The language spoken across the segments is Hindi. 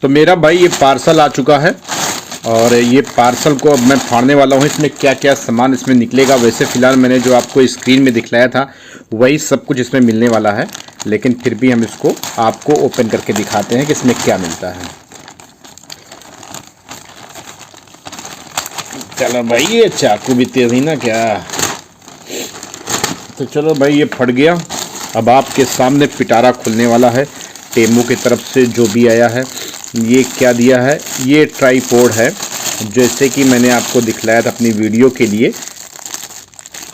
तो मेरा भाई ये पार्सल आ चुका है और ये पार्सल को अब मैं फाड़ने वाला हूँ। इसमें क्या क्या सामान इसमें निकलेगा, वैसे फ़िलहाल मैंने जो आपको स्क्रीन में दिखलाया था वही सब कुछ इसमें मिलने वाला है, लेकिन फिर भी हम इसको आपको ओपन करके दिखाते हैं कि इसमें क्या मिलता है। चलो भाई, ये चाकू भी तेज ही ना क्या। तो चलो भाई, ये फट गया। अब आपके सामने पिटारा खुलने वाला है टेमू की तरफ से जो भी आया है। ये क्या दिया है, ये ट्राईपोड है, जैसे कि मैंने आपको दिखलाया था अपनी वीडियो के लिए।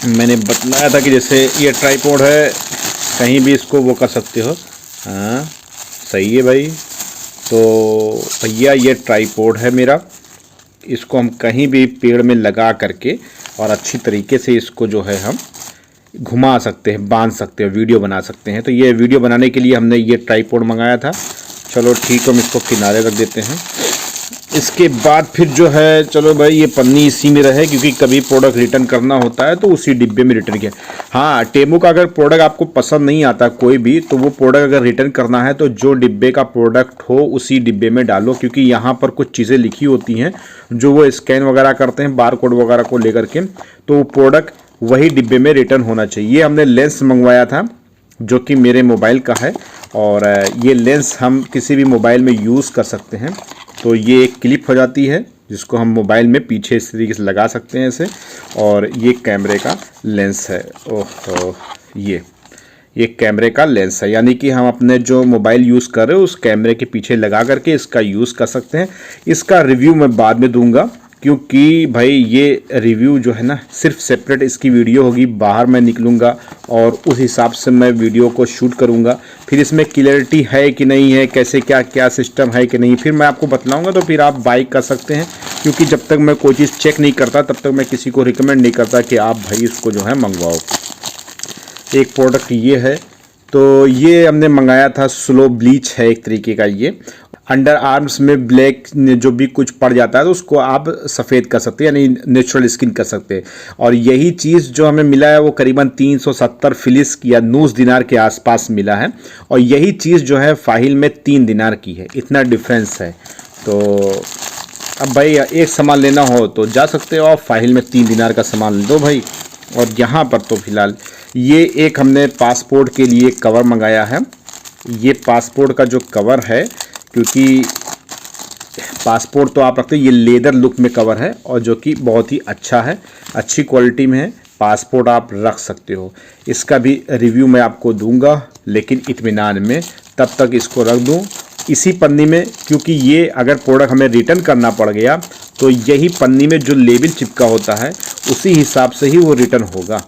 मैंने बतलाया था कि जैसे ये ट्राईपोड है, कहीं भी इसको वो कर सकते हो। हाँ सही है भाई। तो भैया ये ट्राईपोड है मेरा, इसको हम कहीं भी पेड़ में लगा करके और अच्छी तरीके से इसको जो है हम घुमा सकते हैं, बांध सकते हैं, वीडियो बना सकते हैं। तो ये वीडियो बनाने के लिए हमने ये ट्राईपोड मंगाया था। चलो ठीक है, हम इसको किनारे रख देते हैं। इसके बाद फिर जो है, चलो भाई ये पन्नी इसी में रहे, क्योंकि कभी प्रोडक्ट रिटर्न करना होता है तो उसी डिब्बे में रिटर्न किया। हाँ, टेमू का अगर प्रोडक्ट आपको पसंद नहीं आता कोई भी, तो वो प्रोडक्ट अगर रिटर्न करना है तो जो डिब्बे का प्रोडक्ट हो उसी डिब्बे में डालो, क्योंकि यहाँ पर कुछ चीज़ें लिखी होती हैं जो वो स्कैन वगैरह करते हैं बार कोड वगैरह को लेकर के, तो वो प्रोडक्ट वही डिब्बे में रिटर्न होना चाहिए। ये हमने लेंस मंगवाया था जो कि मेरे मोबाइल का है, और ये लेंस हम किसी भी मोबाइल में यूज़ कर सकते हैं। तो ये एक क्लिप हो जाती है जिसको हम मोबाइल में पीछे इस तरीके से लगा सकते हैं ऐसे, और ये कैमरे का लेंस है। ओहो, ये कैमरे का लेंस है, यानी कि हम अपने जो मोबाइल यूज़ कर रहे हो उस कैमरे के पीछे लगा करके इसका यूज़ कर सकते हैं। इसका रिव्यू मैं बाद में दूंगा, क्योंकि भाई ये रिव्यू जो है ना, सिर्फ सेपरेट इसकी वीडियो होगी, बाहर मैं निकलूँगा और उस हिसाब से मैं वीडियो को शूट करूँगा। फिर इसमें क्लियरिटी है कि नहीं है, कैसे क्या क्या सिस्टम है कि नहीं, फिर मैं आपको बतलाऊँगा, तो फिर आप बाई कर सकते हैं। क्योंकि जब तक मैं कोई चीज़ चेक नहीं करता तब तक मैं किसी को रिकमेंड नहीं करता कि आप भाई इसको जो है मंगवाओ। एक प्रोडक्ट ये है, तो ये हमने मंगाया था, स्लो ब्लीच है एक तरीके का। ये अंडर आर्म्स में ब्लैक जो भी कुछ पड़ जाता है तो उसको आप सफ़ेद कर सकते हैं, यानी नेचुरल स्किन कर सकते हैं। और यही चीज़ जो हमें मिला है वो करीबन 370 फिलिस या नूस दिनार के आसपास मिला है, और यही चीज़ जो है फाहिल में 3 दिनार की है। इतना डिफरेंस है। तो अब भाई एक सामान लेना हो तो जा सकते हो, आप फाहिल में 3 दिनार का सामान ले दो भाई। और यहाँ पर तो फिलहाल ये एक हमने पासपोर्ट के लिए कवर मंगाया है। ये पासपोर्ट का जो कवर है, क्योंकि पासपोर्ट तो आप रखते हैं, ये लेदर लुक में कवर है और जो कि बहुत ही अच्छा है, अच्छी क्वालिटी में है। पासपोर्ट आप रख सकते हो। इसका भी रिव्यू मैं आपको दूंगा, लेकिन इत्मीनान में, तब तक इसको रख दूं इसी पन्नी में, क्योंकि ये अगर प्रोडक्ट हमें रिटर्न करना पड़ गया तो यही पन्नी में जो लेबल चिपका होता है उसी हिसाब से ही वो रिटर्न होगा।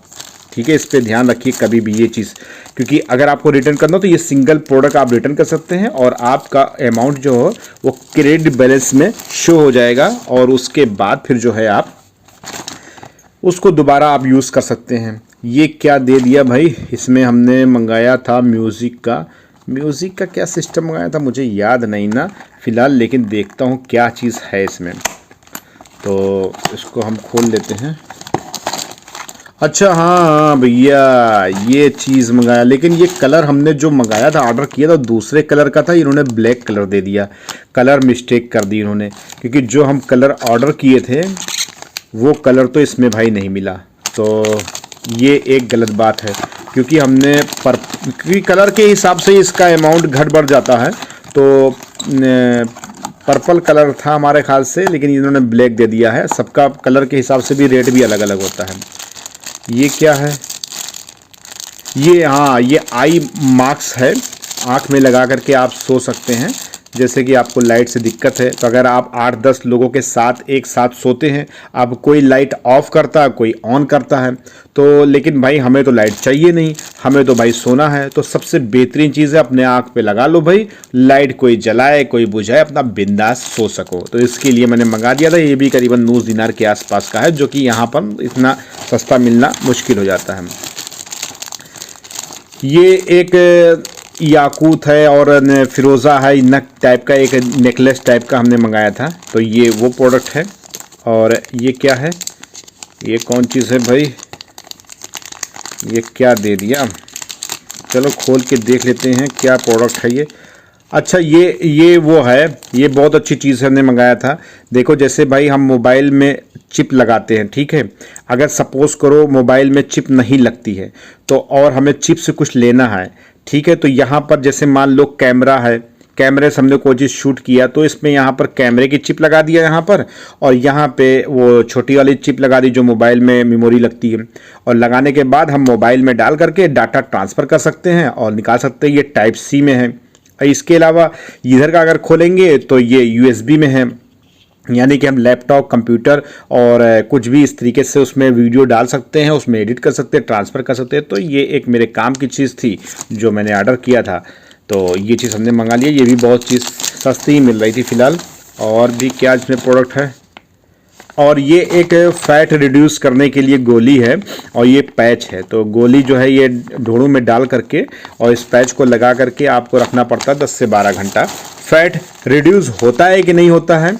ठीक है, इस पे ध्यान रखिए कभी भी ये चीज़, क्योंकि अगर आपको रिटर्न करना हो तो ये सिंगल प्रोडक्ट आप रिटर्न कर सकते हैं और आपका अमाउंट जो हो वो क्रेडिट बैलेंस में शो हो जाएगा, और उसके बाद फिर जो है आप उसको दोबारा आप यूज़ कर सकते हैं। ये क्या दे दिया भाई, इसमें हमने मंगाया था म्यूज़िक का क्या सिस्टम मंगाया था मुझे याद नहीं ना फ़िलहाल, लेकिन देखता हूँ क्या चीज़ है इसमें। तो इसको हम खोल लेते हैं। अच्छा हाँ भैया, ये चीज़ मंगाया, लेकिन ये कलर हमने जो मंगाया था, ऑर्डर किया था, दूसरे कलर का था। इन्होंने ब्लैक कलर दे दिया, कलर मिस्टेक कर दी इन्होंने, क्योंकि जो हम कलर ऑर्डर किए थे वो कलर तो इसमें भाई नहीं मिला। तो ये एक गलत बात है, क्योंकि हमने क्योंकि कलर के हिसाब से इसका अमाउंट घट बढ़ जाता है। तो पर्पल कलर था हमारे ख्याल से, लेकिन इन्होंने ब्लैक दे दिया है। सबका कलर के हिसाब से भी रेट भी अलग अलग होता है। ये क्या है, ये हाँ, ये आई मास्क है, आँख में लगा करके आप सो सकते हैं। जैसे कि आपको लाइट से दिक्कत है, तो अगर आप 8-10 लोगों के साथ एक साथ सोते हैं, अब कोई लाइट ऑफ करता है, कोई ऑन करता है, तो लेकिन भाई हमें तो लाइट चाहिए नहीं, हमें तो भाई सोना है। तो सबसे बेहतरीन चीज़ है, अपने आँख पे लगा लो भाई, लाइट कोई जलाए कोई बुझाए, अपना बिंदास सो सको। तो इसके लिए मैंने मंगा दिया था। ये भी करीबन 9 दिनार के आसपास का है, जो कि यहाँ पर इतना सस्ता मिलना मुश्किल हो जाता है। ये एक याकूत है और फिरोज़ा है, नक टाइप का एक नेकलेस टाइप का हमने मंगाया था। तो ये वो प्रोडक्ट है। और ये क्या है, ये कौन चीज़ है भाई, ये क्या दे दिया। चलो खोल के देख लेते हैं क्या प्रोडक्ट है ये। अच्छा, ये वो है, ये बहुत अच्छी चीज़ हमने मंगाया था। देखो जैसे भाई हम मोबाइल में चिप लगाते हैं, ठीक है, अगर सपोज करो मोबाइल में चिप नहीं लगती है तो और हमें चिप से कुछ लेना है, ठीक है, तो यहाँ पर जैसे मान लो कैमरा है, कैमरे से हमने कोई चीज़ शूट किया तो इसमें यहाँ पर कैमरे की चिप लगा दिया यहाँ पर, और यहाँ पे वो छोटी वाली चिप लगा दी जो मोबाइल में मेमोरी लगती है, और लगाने के बाद हम मोबाइल में डाल करके डाटा ट्रांसफ़र कर सकते हैं और निकाल सकते हैं। ये टाइप सी में है। इसके अलावा इधर का अगर खोलेंगे तो ये यूएसबी में है, यानी कि हम लैपटॉप, कंप्यूटर और कुछ भी इस तरीके से उसमें वीडियो डाल सकते हैं, उसमें एडिट कर सकते हैं, ट्रांसफ़र कर सकते हैं। तो ये एक मेरे काम की चीज़ थी जो मैंने ऑर्डर किया था, तो ये चीज़ हमने मंगा लिया। ये भी बहुत चीज़ सस्ती ही मिल रही थी फ़िलहाल। और भी क्या इसमें प्रोडक्ट है, और ये एक फैट रिड्यूस करने के लिए गोली है और ये पैच है। तो गोली जो है ये ढोड़ू में डाल करके और इस पैच को लगा करके आपको रखना पड़ता है 10 से 12 घंटा। फैट रिड्यूस होता है कि नहीं होता है,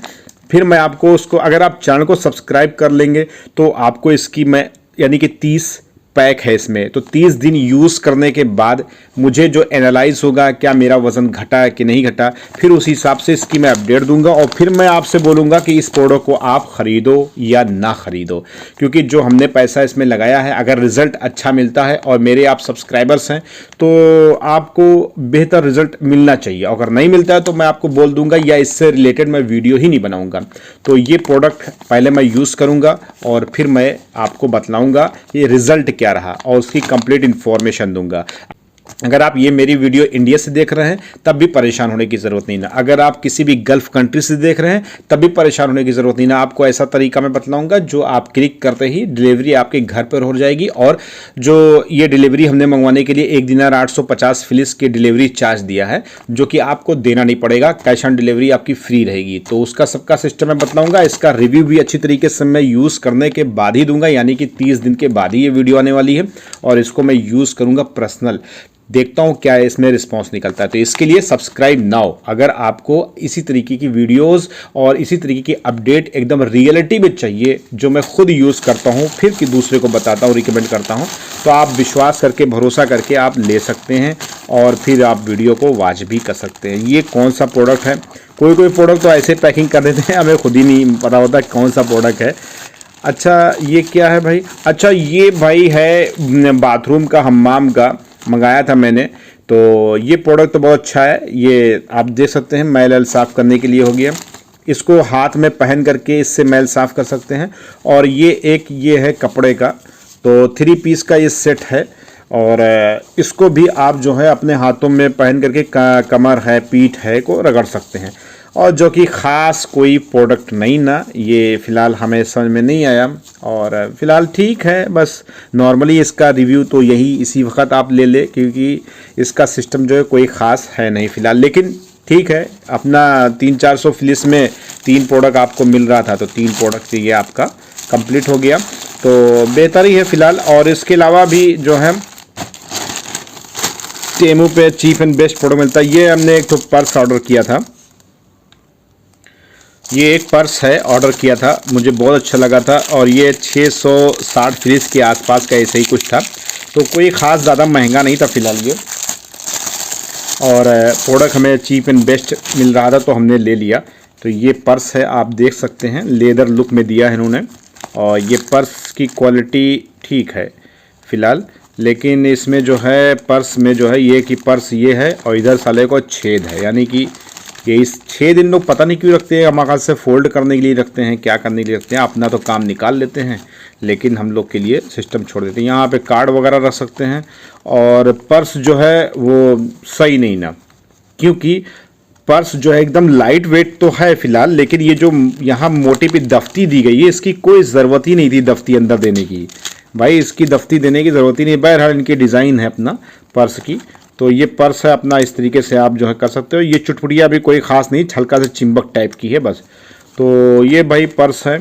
फिर मैं आपको उसको, अगर आप चैनल को सब्सक्राइब कर लेंगे तो आपको इसकी मैं, यानी कि 30 पैक है इसमें, तो 30 दिन यूज़ करने के बाद मुझे जो एनालाइज होगा क्या मेरा वज़न घटा है कि नहीं घटा, फिर उस हिसाब से इसकी मैं अपडेट दूंगा और फिर मैं आपसे बोलूँगा कि इस प्रोडक्ट को आप ख़रीदो या ना ख़रीदो। क्योंकि जो हमने पैसा इसमें लगाया है, अगर रिज़ल्ट अच्छा मिलता है और मेरे आप सब्सक्राइबर्स हैं तो आपको बेहतर रिज़ल्ट मिलना चाहिए। अगर नहीं मिलता है तो मैं आपको बोल दूंगा या इससे रिलेटेड मैं वीडियो ही नहीं बनाऊँगा। तो ये प्रोडक्ट पहले मैं यूज़ करूँगा और फिर मैं आपको बतलाऊँगा ये रिज़ल्ट क्या रहा और उसकी कंप्लीट इन्फॉर्मेशन दूंगा। अगर आप ये मेरी वीडियो इंडिया से देख रहे हैं तब भी परेशान होने की ज़रूरत नहीं ना, अगर आप किसी भी गल्फ़ कंट्री से देख रहे हैं तब भी परेशान होने की ज़रूरत नहीं ना। आपको ऐसा तरीका मैं बतलाऊंगा जो आप क्लिक करते ही डिलीवरी आपके घर पर हो जाएगी। और जो ये डिलीवरी हमने मंगवाने के लिए 1 दिनार 850 फिलिस की डिलीवरी चार्ज दिया है, जो कि आपको देना नहीं पड़ेगा, कैश ऑन डिलीवरी आपकी फ्री रहेगी। तो उसका सबका सिस्टम मैं बतलाऊंगा। इसका रिव्यू भी अच्छी तरीके से मैं यूज़ करने के बाद ही दूंगा, यानी कि 30 दिन के बाद ही ये वीडियो आने वाली है और इसको मैं यूज़ करूँगा पर्सनल, देखता हूँ क्या इसमें रिस्पांस निकलता है। तो इसके लिए सब्सक्राइब नाउ। अगर आपको इसी तरीके की वीडियोस और इसी तरीके की अपडेट एकदम रियलिटी में चाहिए जो मैं खुद यूज़ करता हूँ फिर कि दूसरे को बताता हूँ, रिकमेंड करता हूँ, तो आप विश्वास करके, भरोसा करके आप ले सकते हैं और फिर आप वीडियो को वॉच भी कर सकते हैं। ये कौन सा प्रोडक्ट है, कोई प्रोडक्ट तो ऐसे पैकिंग कर देते हैं हमें खुद ही नहीं पता होता कौन सा प्रोडक्ट है। अच्छा ये क्या है भाई, अच्छा ये भाई है बाथरूम का, हम्माम का मंगाया था मैंने। तो ये प्रोडक्ट तो बहुत अच्छा है, ये आप देख सकते हैं मैल साफ़ करने के लिए हो गया। इसको हाथ में पहन करके इससे मैल साफ़ कर सकते हैं। और ये है कपड़े का, तो 3 पीस का ये सेट है और इसको भी आप जो है अपने हाथों में पहन करके कमर है, पीठ है को रगड़ सकते हैं। और जो कि ख़ास कोई प्रोडक्ट नहीं ना, ये फ़िलहाल हमें समझ में नहीं आया और फ़िलहाल ठीक है, बस नॉर्मली इसका रिव्यू तो यही इसी वक्त आप ले ले, क्योंकि इसका सिस्टम जो है कोई ख़ास है नहीं फ़िलहाल। लेकिन ठीक है, अपना 300-400 फिलिस में 3 प्रोडक्ट आपको मिल रहा था, तो 3 प्रोडक्ट ये आपका कंप्लीट हो गया, तो बेहतर ही है फ़िलहाल। और इसके अलावा भी जो है टेमू पे चीप एंड बेस्ट प्रोडक्ट मिलता है। ये हमने एक तो पर्स ऑर्डर किया था, ये एक पर्स है, ऑर्डर किया था, मुझे बहुत अच्छा लगा था और ये 660 फिलिस के आसपास का ऐसे ही कुछ था, तो कोई ख़ास ज़्यादा महंगा नहीं था फ़िलहाल ये। और प्रोडक्ट हमें चीप एंड बेस्ट मिल रहा था तो हमने ले लिया। तो ये पर्स है, आप देख सकते हैं, लेदर लुक में दिया है इन्होंने। और ये पर्स की क्वालिटी ठीक है फ़िलहाल, लेकिन इसमें जो है पर्स में जो है ये कि पर्स ये है और इधर साले को छेद है, यानी कि ये इस 6 दिन लोग पता नहीं क्यों रखते हैं, हमारे ख्याल से फोल्ड करने के लिए रखते हैं, क्या करने के लिए रखते हैं, अपना तो काम निकाल लेते हैं लेकिन हम लोग के लिए सिस्टम छोड़ देते हैं। यहाँ पे कार्ड वगैरह रख सकते हैं। और पर्स जो है वो सही नहीं ना, क्योंकि पर्स जो है एकदम लाइट वेट तो है फ़िलहाल, लेकिन ये जो यहाँ मोटी पे दफ्ती दी गई है इसकी कोई ज़रूरत ही नहीं थी दफ्ती अंदर देने की, भाई इसकी दफ्ती देने की ज़रूरत ही नहीं। बहरहाल इनकी डिज़ाइन है अपना पर्स की, तो ये पर्स है अपना, इस तरीके से आप जो है कर सकते हो। ये चुटपुटिया भी कोई ख़ास नहीं, हल्का से चिंबक टाइप की है बस। तो ये भाई पर्स है,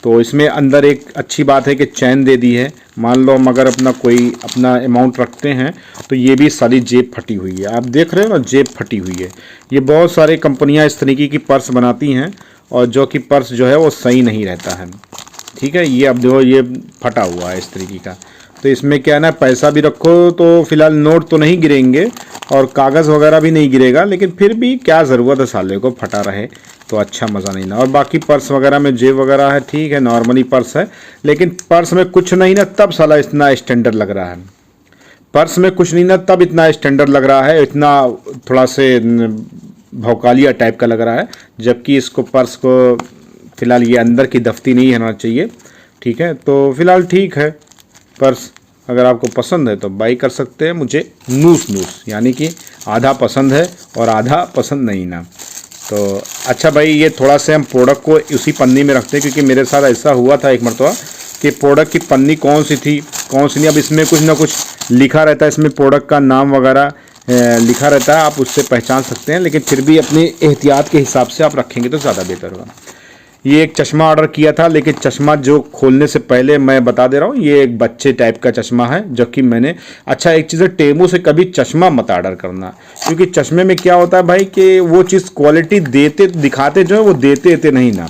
तो इसमें अंदर एक अच्छी बात है कि चैन दे दी है, मान लो हम अगर अपना अमाउंट रखते हैं तो ये भी सारी जेब फटी हुई है, आप देख रहे हो ना, जेब फटी हुई है। ये बहुत सारी कंपनियां इस तरीके की पर्स बनाती हैं और जो कि पर्स जो है वो सही नहीं रहता है, ठीक है। ये अब देखो ये फटा हुआ है इस तरीके का, तो इसमें क्या है ना, पैसा भी रखो तो फिलहाल नोट तो नहीं गिरेंगे और कागज़ वगैरह भी नहीं गिरेगा, लेकिन फिर भी क्या ज़रूरत है साले को फटा रहे तो अच्छा मज़ा नहीं ना। और बाकी पर्स वगैरह में जेब वगैरह है, ठीक है, नॉर्मली पर्स है, लेकिन पर्स में कुछ नहीं ना तब साला इतना स्टैंडर्ड लग रहा है। पर्स में कुछ नहीं ना तब इतना स्टैंडर्ड लग रहा है, इतना थोड़ा से भौकालिया टाइप का लग रहा है, जबकि इसको पर्स को फ़िलहाल ये अंदर की दफ्ती नहीं होना चाहिए, ठीक है। तो फ़िलहाल ठीक है पर्स, अगर आपको पसंद है तो बाई कर सकते हैं। मुझे नूस नूस यानी कि आधा पसंद है और आधा पसंद नहीं ना। तो अच्छा भाई, ये थोड़ा से हम प्रोडक्ट को उसी पन्नी में रखते हैं, क्योंकि मेरे साथ ऐसा हुआ था एक मरतबा कि प्रोडक्ट की पन्नी कौन सी थी कौन सी नहीं, अब इसमें कुछ ना कुछ लिखा रहता है, इसमें प्रोडक्ट का नाम वगैरह लिखा रहता है, आप उससे पहचान सकते हैं, लेकिन फिर भी अपनी एहतियात के हिसाब से आप रखेंगे तो ज़्यादा बेहतर होगा। ये एक चश्मा ऑर्डर किया था, लेकिन चश्मा जो खोलने से पहले मैं बता दे रहा हूँ, ये एक बच्चे टाइप का चश्मा है, जो कि मैंने अच्छा एक चीज़ है, टेमू से कभी चश्मा मत ऑर्डर करना, क्योंकि चश्मे में क्या होता है भाई कि वो चीज़ क्वालिटी देते दिखाते जो है वो देते नहीं ना।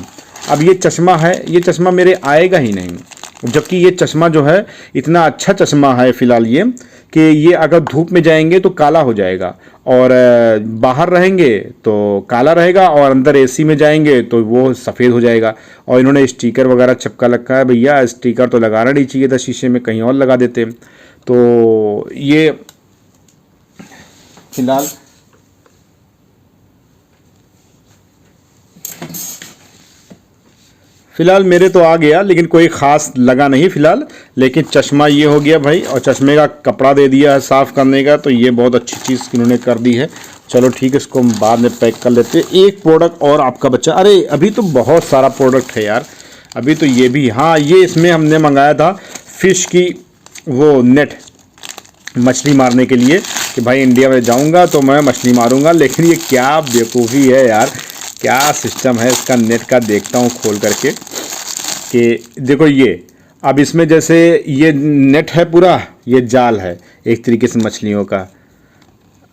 अब ये चश्मा है, ये चश्मा मेरे आएगा ही नहीं, जबकि ये चश्मा जो है इतना अच्छा चश्मा है फ़िलहाल ये कि ये अगर धूप में जाएंगे तो काला हो जाएगा, और बाहर रहेंगे तो काला रहेगा, और अंदर एसी में जाएंगे तो वो सफ़ेद हो जाएगा। और इन्होंने स्टिकर वगैरह चिपका रखा है, भैया स्टिकर तो लगाना नहीं चाहिए था शीशे में, कहीं और लगा देते। तो ये फ़िलहाल मेरे तो आ गया, लेकिन कोई ख़ास लगा नहीं फ़िलहाल। लेकिन चश्मा ये हो गया भाई, और चश्मे का कपड़ा दे दिया है साफ़ करने का, तो ये बहुत अच्छी चीज़ इन्होंने कर दी है। चलो ठीक है, इसको हम बाद में पैक कर लेते हैं। एक प्रोडक्ट और आपका बच्चा, अरे अभी तो बहुत सारा प्रोडक्ट है यार, अभी तो ये भी, हाँ ये इसमें हमने मंगाया था फ़िश की वो नेट, मछली मारने के लिए, कि भाई इंडिया में जाऊँगा तो मैं मछली मारूँगा। लेकिन ये क्या बेवकूफ़ी है यार, क्या सिस्टम है इसका नेट का, देखता हूँ खोल करके कि देखो ये अब इसमें जैसे ये नेट है पूरा, ये जाल है एक तरीके से मछलियों का,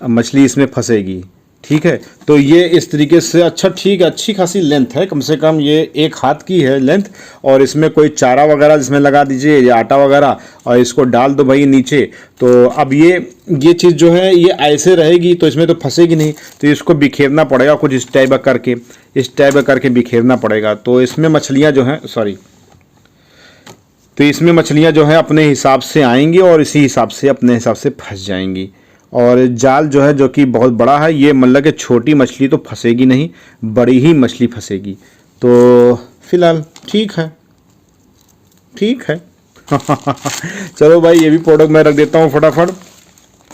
मछली इसमें फंसेगी, ठीक है। तो ये इस तरीके से, अच्छा ठीक है, अच्छी खासी लेंथ है, कम से कम ये एक हाथ की है लेंथ, और इसमें कोई चारा वगैरह जिसमें लगा दीजिए या आटा वगैरह, और इसको डाल दो भाई नीचे। तो अब ये चीज़ जो है ये ऐसे रहेगी तो इसमें तो फंसेगी नहीं, तो इसको बिखेरना पड़ेगा कुछ इस टाइप करके, इस टाइप करके बिखेरना पड़ेगा। तो इसमें मछलियाँ जो हैं, तो इसमें मछलियाँ जो हैं अपने हिसाब से आएंगी और इसी हिसाब से अपने हिसाब से फंस जाएंगी। और जाल जो है, जो कि बहुत बड़ा है, ये मतलब कि छोटी मछली तो फंसेगी नहीं, बड़ी ही मछली फंसेगी। तो फिलहाल ठीक है, ठीक है। चलो भाई, ये भी प्रोडक्ट मैं रख देता हूँ फटाफट।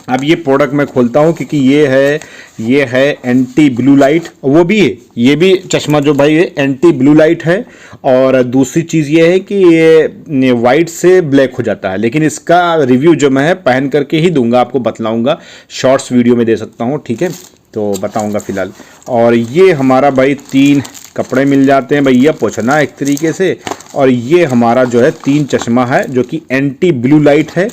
अब ये प्रोडक्ट मैं खोलता हूँ, क्योंकि ये है एंटी ब्लू लाइट, वो भी है, ये भी चश्मा जो भाई है एंटी ब्लू लाइट है। और दूसरी चीज़ ये है कि ये वाइट से ब्लैक हो जाता है, लेकिन इसका रिव्यू जो मैं पहन करके ही दूंगा, आपको बतलाऊंगा, शॉर्ट्स वीडियो में दे सकता हूँ, ठीक है, तो बताऊंगा फ़िलहाल। और ये हमारा भाई 3 कपड़े मिल जाते हैं भैया, पोछना एक तरीके से। और ये हमारा जो है 3 चश्मा है, जो कि एंटी ब्लू लाइट है,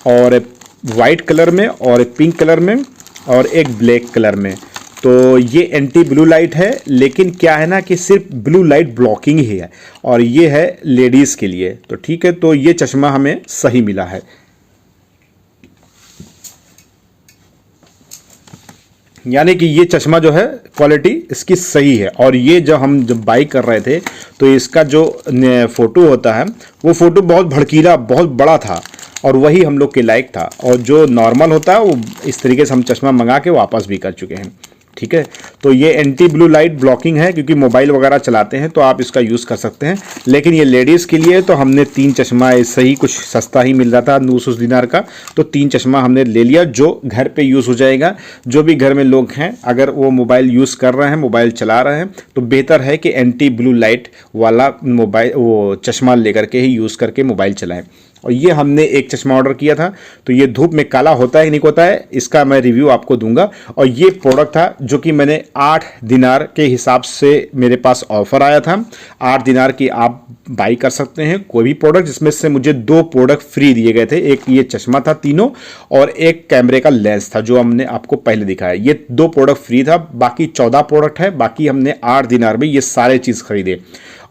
और वाइट कलर में, और पिंक कलर में, और एक ब्लैक कलर में। तो ये एंटी ब्लू लाइट है, लेकिन क्या है ना कि सिर्फ ब्लू लाइट ब्लॉकिंग ही है, और ये है लेडीज़ के लिए। तो ठीक है, तो ये चश्मा हमें सही मिला है। यानी कि ये चश्मा जो है क्वालिटी इसकी सही है। और ये जब बाई कर रहे थे तो इसका जो फ़ोटो होता है वो फ़ोटो बहुत भड़कीला, बहुत बड़ा था, और वही हम लोग के लायक था। और जो नॉर्मल होता है वो इस तरीके से हम चश्मा मंगा के वापस भी कर चुके हैं, ठीक है। तो ये एंटी ब्लू लाइट ब्लॉकिंग है, क्योंकि मोबाइल वगैरह चलाते हैं तो आप इसका यूज़ कर सकते हैं। लेकिन ये लेडीज़ के लिए, तो हमने 3 चश्मा, ऐसे ही कुछ सस्ता ही मिल रहा था 900 दिनार का, तो 3 चश्मा हमने ले लिया, जो घर पे यूज़ हो जाएगा। जो भी घर में लोग हैं, अगर वो मोबाइल यूज़ कर रहे हैं, मोबाइल चला रहे हैं, तो बेहतर है कि एंटी ब्लू लाइट वाला मोबाइल वो चश्मा लेकर के ही यूज़ करके मोबाइल चलाएँ। और ये हमने एक चश्मा ऑर्डर किया था, तो ये धूप में काला होता है नहीं होता है, इसका मैं रिव्यू आपको दूंगा। और ये प्रोडक्ट था जो कि मैंने 8 दिनार के हिसाब से मेरे पास ऑफर आया था। 8 दिनार की आप बाई कर सकते हैं कोई भी प्रोडक्ट, जिसमें से मुझे 2 प्रोडक्ट फ्री दिए गए थे। एक ये चश्मा था तीनों, और एक कैमरे का लेंस था जो हमने आपको पहले दिखाया। ये 2 प्रोडक्ट फ्री था, बाकी 14 प्रोडक्ट है। बाकी हमने 8 दिनार में ये सारे चीज़ खरीदे।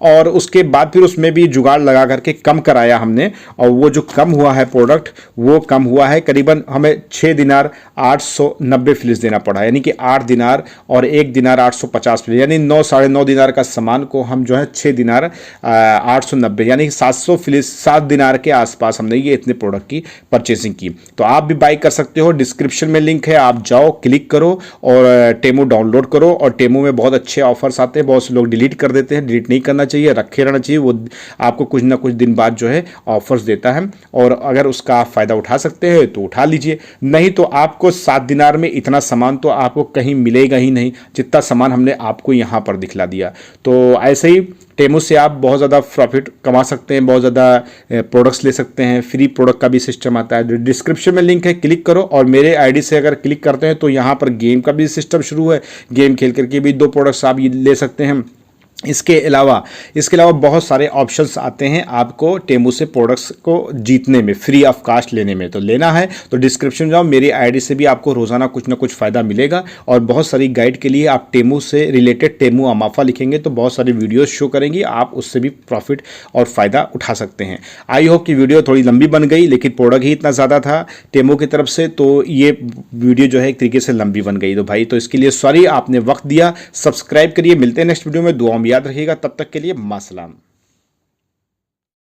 और उसके बाद फिर उसमें भी जुगाड़ लगा करके कम कराया हमने, और वो जो कम हुआ है प्रोडक्ट, वो कम हुआ है करीबन हमें 6 दिनार 890 फिलिस देना पड़ा, यानी कि 8 दिनार और 1 दिनार 850 फिलिस, यानी 9 साढ़े 9 दिनार का सामान को हम जो है 6 दिनार 890 यानी 700 फिलिस 7 दिनार के आसपास हमने ये इतने प्रोडक्ट की परचेसिंग की। तो आप भी बाई कर सकते हो, डिस्क्रिप्शन में लिंक है, आप जाओ क्लिक करो और टेमू डाउनलोड करो। और टेमू में बहुत अच्छे ऑफर्स आते हैं, बहुत से लोग डिलीट कर देते हैं, डिलीट नहीं करना चाहिए, रखे रहना चाहिए, वो आपको कुछ ना कुछ दिन बाद जो है ऑफर्स देता है, और अगर उसका आप फायदा उठा सकते हैं तो उठा लीजिए, नहीं तो आपको 7 दिनार में इतना सामान तो आपको कहीं मिलेगा ही नहीं जितना सामान हमने आपको यहाँ पर दिखला दिया। तो ऐसे ही टेमू से आप बहुत ज़्यादा प्रॉफिट कमा सकते हैं, बहुत ज़्यादा प्रोडक्ट्स ले सकते हैं, फ्री प्रोडक्ट का भी सिस्टम आता है। डिस्क्रिप्शन में लिंक है, क्लिक करो, और मेरे आईडी से अगर क्लिक करते हैं तो यहाँ पर गेम का भी सिस्टम शुरू है, गेम खेल करके भी 2 प्रोडक्ट्स आप ये ले सकते हैं। इसके अलावा बहुत सारे ऑप्शंस आते हैं आपको टेमू से प्रोडक्ट्स को जीतने में, फ्री ऑफ कास्ट लेने में। तो लेना है तो डिस्क्रिप्शन जाओ, मेरी आईडी से भी आपको रोज़ाना कुछ ना कुछ फ़ायदा मिलेगा, और बहुत सारी गाइड के लिए आप टेमू से रिलेटेड टेमू अमाफा लिखेंगे तो बहुत सारी वीडियोस शो करेंगी, आप उससे भी प्रॉफिट और फ़ायदा उठा सकते हैं। आई होप कि वीडियो थोड़ी लंबी बन गई, लेकिन प्रोडक्ट ही इतना ज़्यादा था टेमू की तरफ से, तो ये वीडियो जो है एक तरीके से लंबी बन गई। तो भाई, तो इसके लिए सॉरी, आपने वक्त दिया। सब्सक्राइब करिए, मिलते हैं नेक्स्ट वीडियो में, दुआ में याद रखिएगा, तब तक के लिए मासलाम।